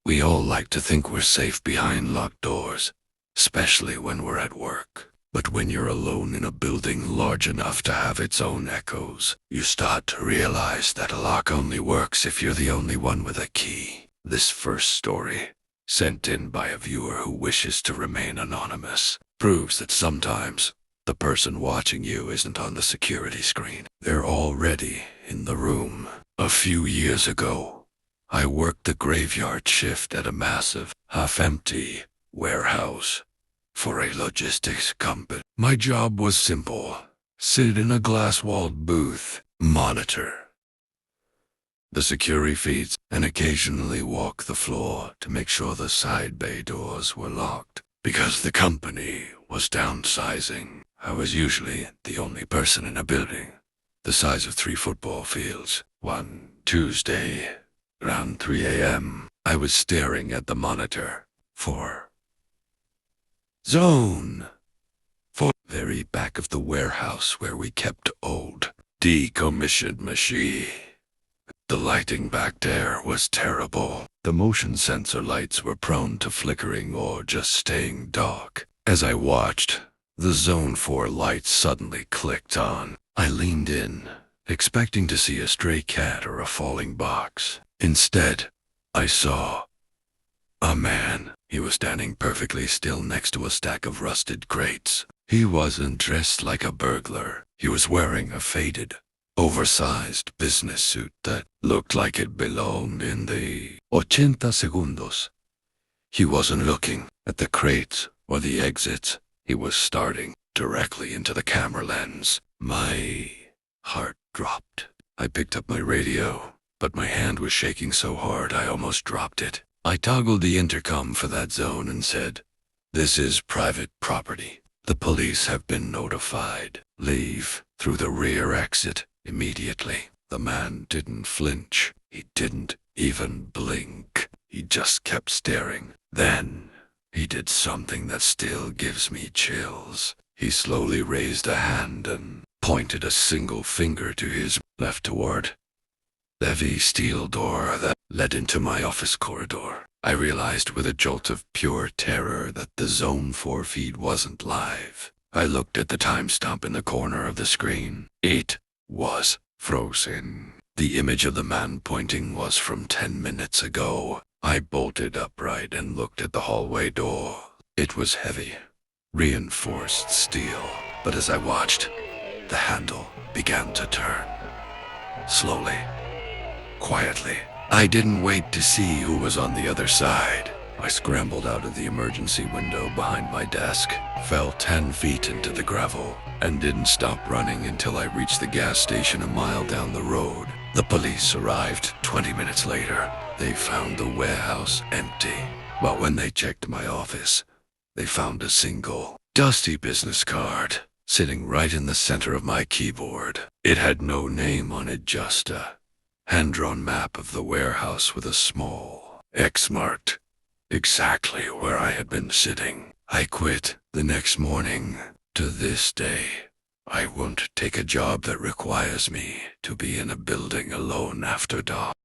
We all like to think we're safe behind locked doors, especially when we're at work. But when you're alone in a building large enough to have its own echoes, you start to realize that a lock only works if you're the only one with a key. This first story, sent in by a viewer who wishes to remain anonymous, proves that sometimes the person watching you isn't on the security screen. They're already in the room. A few years ago, I worked the graveyard shift at a massive, half-empty warehouse for a logistics company. My job was simple: sit in a glass-walled booth, monitor the security feeds, and occasionally walk the floor to make sure the side bay doors were locked. Because the company was downsizing, I was usually the only person in a building, the size of 3 football fields. One Tuesday, around 3 a.m., I was staring at the monitor for Zone 4, very back of the warehouse where we kept old, decommissioned machines. The lighting back there was terrible. The motion sensor lights were prone to flickering or just staying dark. As I watched, the Zone 4 lights suddenly clicked on. I leaned in, expecting to see a stray cat or a falling box. Instead, I saw a man. He was standing perfectly still next to a stack of rusted crates. He wasn't dressed like a burglar. He was wearing a faded, oversized business suit that looked like it belonged in the 80 segundos. He wasn't looking at the crates or the exits. He was staring directly into the camera lens. My heart dropped. I picked up my radio, but my hand was shaking so hard I almost dropped it. I toggled the intercom for that zone and said, "This is private property. The police have been notified. Leave through the rear exit immediately." The man didn't flinch. He didn't even blink. He just kept staring. Then he did something that still gives me chills. He slowly raised a hand and pointed a single finger to his left toward the heavy steel door that led into my office corridor. I realized with a jolt of pure terror that the Zone 4 feed wasn't live. I looked at the timestamp in the corner of the screen. It was frozen. The image of the man pointing was from 10 minutes ago. I bolted upright and looked at the hallway door. It was heavy, reinforced steel, but as I watched, the handle began to turn. Slowly, quietly. I didn't wait to see who was on the other side. I scrambled out of the emergency window behind my desk, fell 10 feet into the gravel, and didn't stop running until I reached the gas station a mile down the road. The police arrived 20 minutes later. They found the warehouse empty. But when they checked my office, they found a single, dusty business card sitting right in the center of my keyboard. It had no name on it, just a hand-drawn map of the warehouse with a small X marked exactly where I had been sitting. I quit the next morning. To this day, I won't take a job that requires me to be in a building alone after dark.